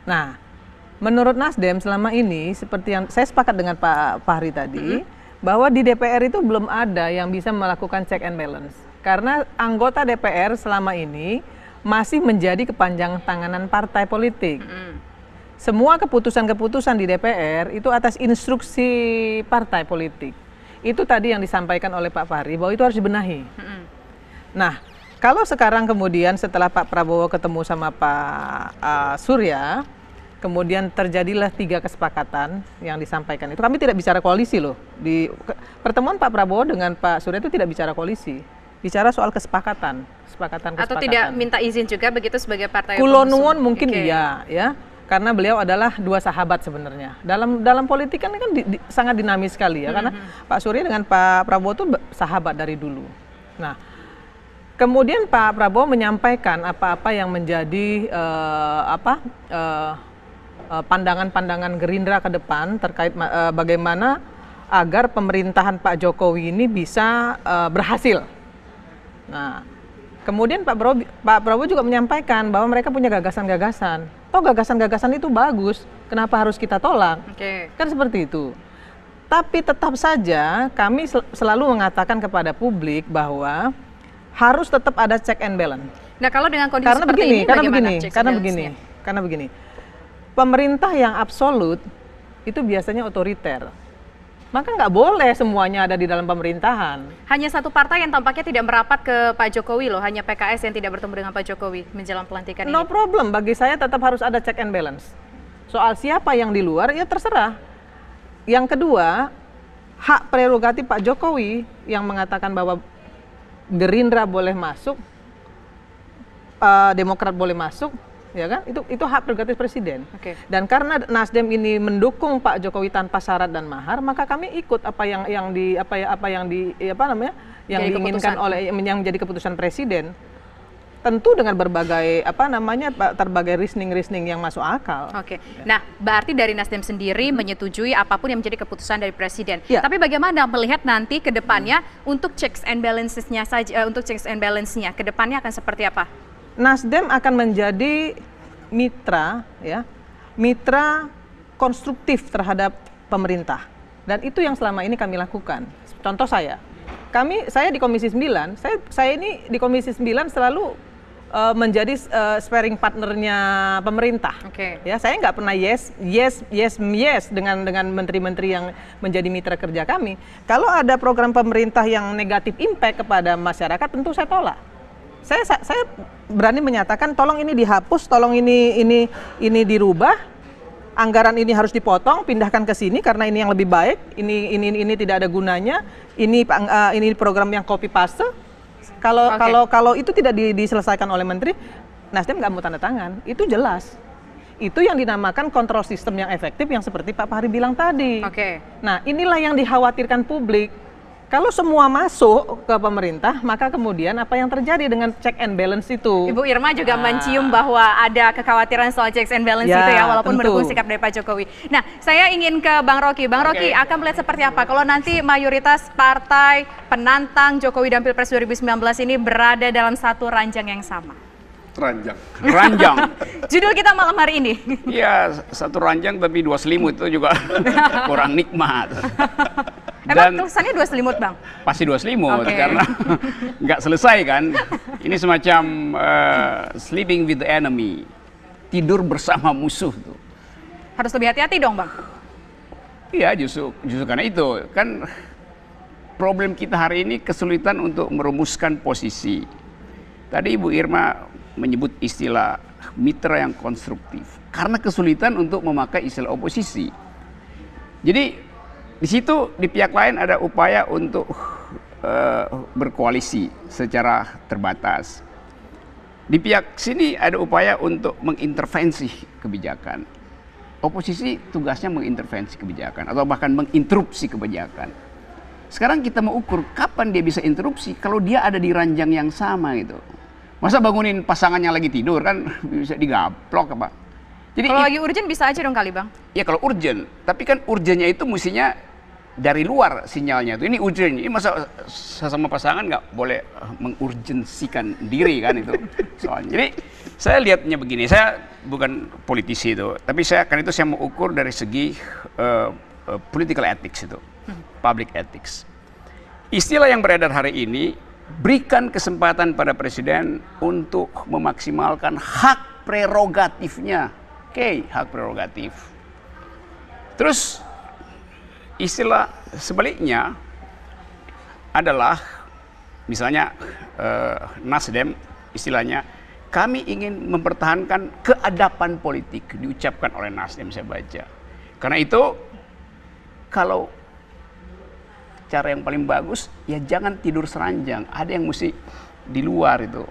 Nah, menurut Nasdem selama ini seperti yang saya sepakat dengan Pak Fahri tadi, bahwa di DPR itu belum ada yang bisa melakukan check and balance. Karena anggota DPR selama ini masih menjadi kepanjangan tanganan partai politik. Semua keputusan-keputusan di DPR itu atas instruksi partai politik. Itu tadi yang disampaikan oleh Pak Fahri bahwa itu harus dibenahi. Nah, kalau sekarang kemudian setelah Pak Prabowo ketemu sama Pak Surya, kemudian terjadilah 3 kesepakatan yang disampaikan. Itu kami tidak bicara koalisi loh. Di pertemuan Pak Prabowo dengan Pak Surya itu tidak bicara koalisi. Bicara soal kesepakatan. Atau tidak minta izin juga begitu sebagai partai Kulo nuwun mungkin iya ya. Karena beliau adalah 2 sahabat sebenarnya. Dalam politik kan sangat dinamis sekali ya. Karena Pak Surya dengan Pak Prabowo itu sahabat dari dulu. Nah, kemudian Pak Prabowo menyampaikan apa-apa yang menjadi pandangan-pandangan Gerindra ke depan terkait bagaimana agar pemerintahan Pak Jokowi ini bisa berhasil. Nah, kemudian Pak Prabowo juga menyampaikan bahwa mereka punya gagasan-gagasan. Toh gagasan-gagasan itu bagus, kenapa harus kita tolak? Kan seperti itu. Tapi tetap saja kami selalu mengatakan kepada publik bahwa harus tetap ada check and balance. Nah, kalau dengan kondisi seperti ini bagaimana check and balance-nya? Karena begini. Pemerintah yang absolut itu biasanya otoriter. Maka nggak boleh semuanya ada di dalam pemerintahan. Hanya satu partai yang tampaknya tidak merapat ke Pak Jokowi loh, hanya PKS yang tidak bertemu dengan Pak Jokowi menjelang pelantikan ini. No problem, bagi saya tetap harus ada check and balance. Soal siapa yang di luar, ya terserah. Yang kedua, hak prerogatif Pak Jokowi yang mengatakan bahwa Gerindra boleh masuk, Demokrat boleh masuk, ya kan? Itu hak prerogatif presiden. Dan karena Nasdem ini mendukung Pak Jokowi tanpa syarat dan mahar, maka kami ikut apa yang diinginkan oleh yang menjadi keputusan presiden. Tentu dengan berbagai berbagai reasoning yang masuk akal. Nah, berarti dari Nasdem sendiri menyetujui apapun yang menjadi keputusan dari presiden. Tapi bagaimana melihat nanti ke depannya untuk checks and balances-nya saja, untuk checks and balance-nya ke depannya akan seperti apa? Nasdem akan menjadi mitra konstruktif terhadap pemerintah, dan itu yang selama ini kami lakukan. Contoh saya di Komisi 9, saya ini di Komisi 9 selalu menjadi sparring partnernya pemerintah. Ya, saya nggak pernah yes dengan menteri-menteri yang menjadi mitra kerja kami. Kalau ada program pemerintah yang negatif impact kepada masyarakat, tentu saya tolak. Saya berani menyatakan tolong ini dihapus, tolong ini dirubah, anggaran ini harus dipotong, pindahkan ke sini karena ini yang lebih baik, ini tidak ada gunanya, ini program yang copy paste. Kalau itu tidak diselesaikan oleh menteri, Nasdem nggak mau tanda tangan, itu jelas. Itu yang dinamakan kontrol sistem yang efektif yang seperti Pak Fahri bilang tadi. Nah, inilah yang dikhawatirkan publik. Kalau semua masuk ke pemerintah, maka kemudian apa yang terjadi dengan check and balance itu? Ibu Irma juga mencium bahwa ada kekhawatiran soal checks and balance itu ya, walaupun mendukung sikap dari Pak Jokowi. Nah, saya ingin ke Bang Rocky. Bang Rocky akan melihat seperti apa kalau nanti mayoritas partai penantang Jokowi dan Pilpres 2019 ini berada dalam satu ranjang yang sama? Ranjang. Judul kita malam hari ini. Iya, satu ranjang tapi 2 selimut itu juga kurang nikmat. Emang tulisannya 2 selimut, Bang? Pasti 2 selimut, karena nggak selesai kan. Ini semacam sleeping with the enemy, tidur bersama musuh tuh. Harus lebih hati-hati dong, Bang? Iya, justru karena itu. Kan problem kita hari ini kesulitan untuk merumuskan posisi. Tadi Ibu Irma menyebut istilah mitra yang konstruktif, karena kesulitan untuk memakai istilah oposisi. Jadi di situ di pihak lain ada upaya untuk berkoalisi secara terbatas. Di pihak sini ada upaya untuk mengintervensi kebijakan. Oposisi tugasnya mengintervensi kebijakan atau bahkan menginterupsi kebijakan. Sekarang kita mau ukur kapan dia bisa interupsi kalau dia ada di ranjang yang sama gitu. Masa bangunin pasangannya lagi tidur kan bisa digaplok apa? Jadi kalau lagi urgent bisa aja dong kali, Bang? Ya kalau urgent, tapi kan urgentnya itu mestinya dari luar sinyalnya itu. Ini urgent. Ini masa sesama pasangan nggak boleh mengurgensikan diri kan itu soalnya. Jadi saya lihatnya begini, saya bukan politisi itu, tapi saya mau ukur dari segi political ethics itu, public ethics. Istilah yang beredar hari ini, berikan kesempatan pada presiden untuk memaksimalkan hak prerogatifnya. Oke, hak prerogatif. Terus istilah sebaliknya adalah misalnya Nasdem istilahnya, kami ingin mempertahankan keadapan politik, diucapkan oleh Nasdem saya baca. Karena itu kalau cara yang paling bagus ya jangan tidur seranjang, ada yang mesti di luar itu.